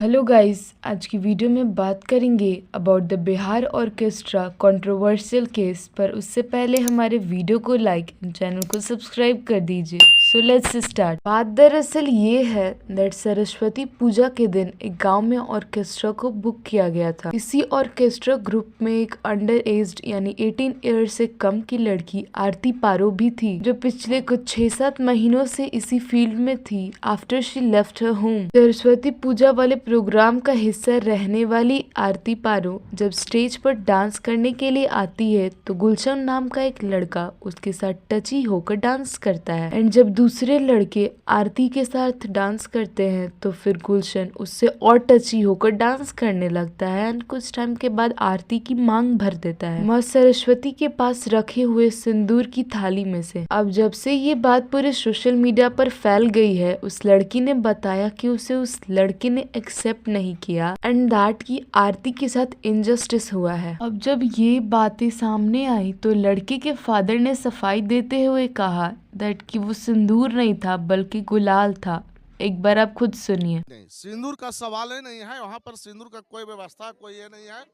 Hello guys, आज की video में बात करेंगे about the Bihar orchestra controversial case. पर उससे पहले हमारे वीडियो को लाइक एंड चैनल को सब्सक्राइब कर दीजिए। So let's start. बात दरअसल ये है दैट सरस्वती पूजा के दिन एक गांव में ऑर्केस्ट्रा को बुक किया गया था। इसी ऑर्केस्ट्रा ग्रुप में एक अंडर एज्ड यानी 18 ईयर से कम की लड़की आरती पारो भी थी, जो पिछले कुछ 6-7 महीनों से इसी फील्ड में थी after she left her home. Saraswati Puja वाले प्रोग्राम का हिस्सा रहने वाली आरती पारो जब स्टेज पर डांस करने के लिए आती है तो गुलशन नाम का एक लड़का उसके साथ टची होकर डांस करता है। एंड जब दूसरे लड़के आरती के साथ डांस करते हैं तो फिर गुलशन उससे और टची होकर डांस करने लगता है। एंड कुछ टाइम के बाद आरती की मांग भर देता है माँ सरस्वती के पास रखे हुए सिंदूर की थाली में से। अब जब से ये बात पूरे सोशल मीडिया पर फैल गई है, उस लड़की ने बताया कि उसे उस लड़के ने एक्सेप्ट नहीं किया एंड दैट की आरती के साथ इनजस्टिस हुआ है। अब जब ये बातें सामने आई तो लड़के के फादर ने सफाई देते हुए कहा दैट कि वो सिंदूर नहीं था बल्कि गुलाल था। एक बार आप खुद सुनिए। नहीं, सिंदूर का सवाल ही नहीं है। वहाँ पर सिंदूर का कोई व्यवस्था कोई ये नहीं है।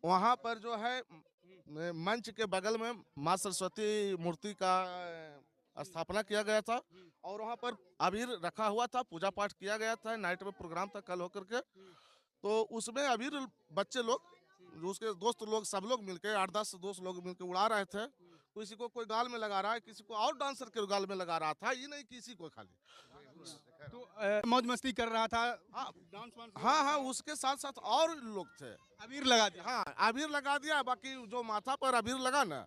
वहाँ पर जो है मंच के बगल में माँ सरस्वती मूर्ति का स्थापना किया गया था और वहाँ पर अबीर रखा हुआ था, पूजा पाठ किया गया था। नाइट में प्रोग्राम था कल होकर के, तो उसमें अबीर बच्चे लोग, उसके दोस्त लोग, सब लोग मिलके 8-10 दोस्त लोग मिलके उड़ा रहे थे। किसी को कोई गाल में लगा रहा है, किसी को और डांसर के गाल में लगा रहा था, ये नहीं किसी को खाली तो मौज मस्ती कर रहा था। हाँ डांस वांस हाँ हाँ, उसके साथ साथ और लोग थे। अबीर लगा दिया। हाँ, अबीर लगा दिया। बाकी जो माथा पर अबीर लगा ना,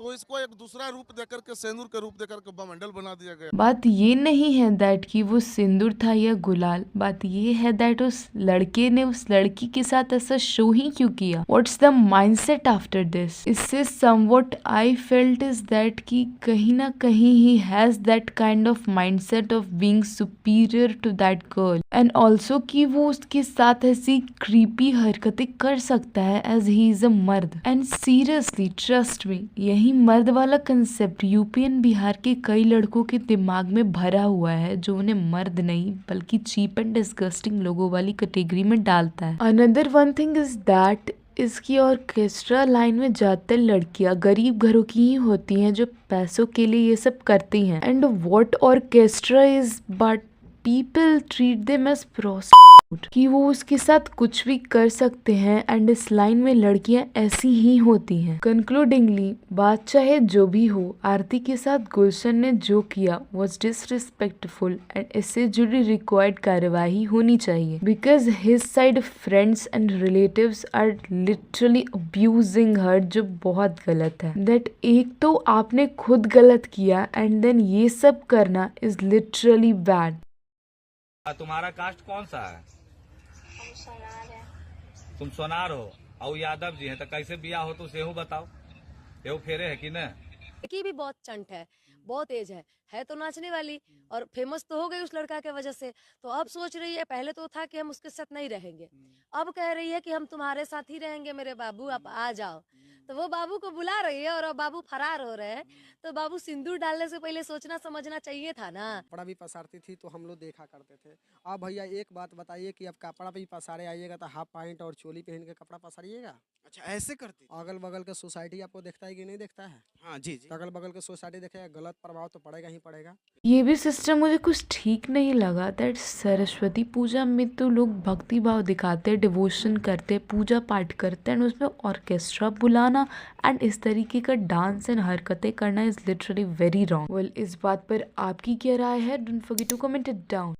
तो इसको एक दूसरा रूप देकर के, सिंदूर के रूप देकर के बमंडल बना दिया गया। बात ये नहीं है दैट कि वो सिंदूर था या गुलाल, बात ये है दैट उस लड़के ने उस लड़की के साथ ऐसा शो ही क्यों किया। What's the mindset after this. इससे somewhat I felt is that कि कहीं ना कहीं ही has that kind of mindset of being superior to that girl and also कि वो उसके साथ ऐसी क्रीपी हरकतें कर सकता है एज ही इज अ मर्द। एंड सीरियसली ट्रस्ट मी, यही मर्द वाला कंसेप्ट यूपी एंड बिहार के कई लड़कों के दिमाग में भरा हुआ है, जो उन्हें मर्द नहीं बल्कि चीप एंड डिस्गस्टिंग लोगों वाली कैटेगरी में डालता है। Another one thing is that इसकी ऑर्केस्ट्रा लाइन में ज्यादातर लड़कियां गरीब घरों की ही होती हैं जो पैसों के लिए ये सब करती हैं। And what orchestra is but people treat them as prostitute, कि वो उसके साथ कुछ भी कर सकते हैं एंड इस लाइन में लड़कियां ऐसी ही होती हैं। कंक्लूडिंगली, बात चाहे जो भी हो, आरती के साथ गुलशन ने जो किया वॉज डिसरिस्पेक्टफुल एंड इससे जुड़ी रिक्वायर्ड कार्यवाही होनी चाहिए because his side friends and relatives are literally abusing her, जो बहुत गलत है। दैट एक तो आपने खुद गलत किया एंड देन ये सब करना इज लिटरली बैड। तुम्हारा कास्ट कौन सा है? हम सोनार है। तुम सोनार हो और यादव जी हैं, तो कैसे बियाह हो तो सेहू बताओ। एहू फेरे है कि न? लड़की भी बहुत चंट है, बहुत एज है तो नाचने वाली और फेमस तो हो गई उस लड़का के वजह से। तो अब सोच रही है, पहले तो था कि हम उसके साथ नहीं रहेंगे, अब कह रही है कि हम तुम्हारे साथ ही रहेंगे मेरे बाबू, आप आ जाओ। तो वो बाबू को बुला रही है और अब बाबू फरार हो रहे हैं। तो बाबू सिंदूर डालने से पहले सोचना समझना चाहिए था ना। कपड़ा भी पसारती थी तो हम लोग देखा करते थे। अब भैया एक बात बताइए कि अब कपड़ा भी पसारे आइएगा तो हाफ पैंट और चोली पहन के कपड़ा पसारिएगा। अच्छा, ऐसे करती थी। अगल बगल के सोसाइटी आपको देखता है कि नहीं देखता है? हाँ जी जी। अगल बगल के सोसाइटी देखेगा, गलत प्रभाव तो पड़ेगा ही पड़ेगा। ये भी सिस्टम मुझे कुछ ठीक नहीं लगा दैट सरस्वती पूजा में तो लोग भक्ति भाव दिखाते, डिवोशन करते, पूजा पाठ करते हैं, उसमें ऑर्केस्ट्रा बुलाना एंड इस तरीके का डांस एंड हरकतें करना is literally very wrong. Well, इस बात पर आपकी क्या राय है? Don't forget to comment it down.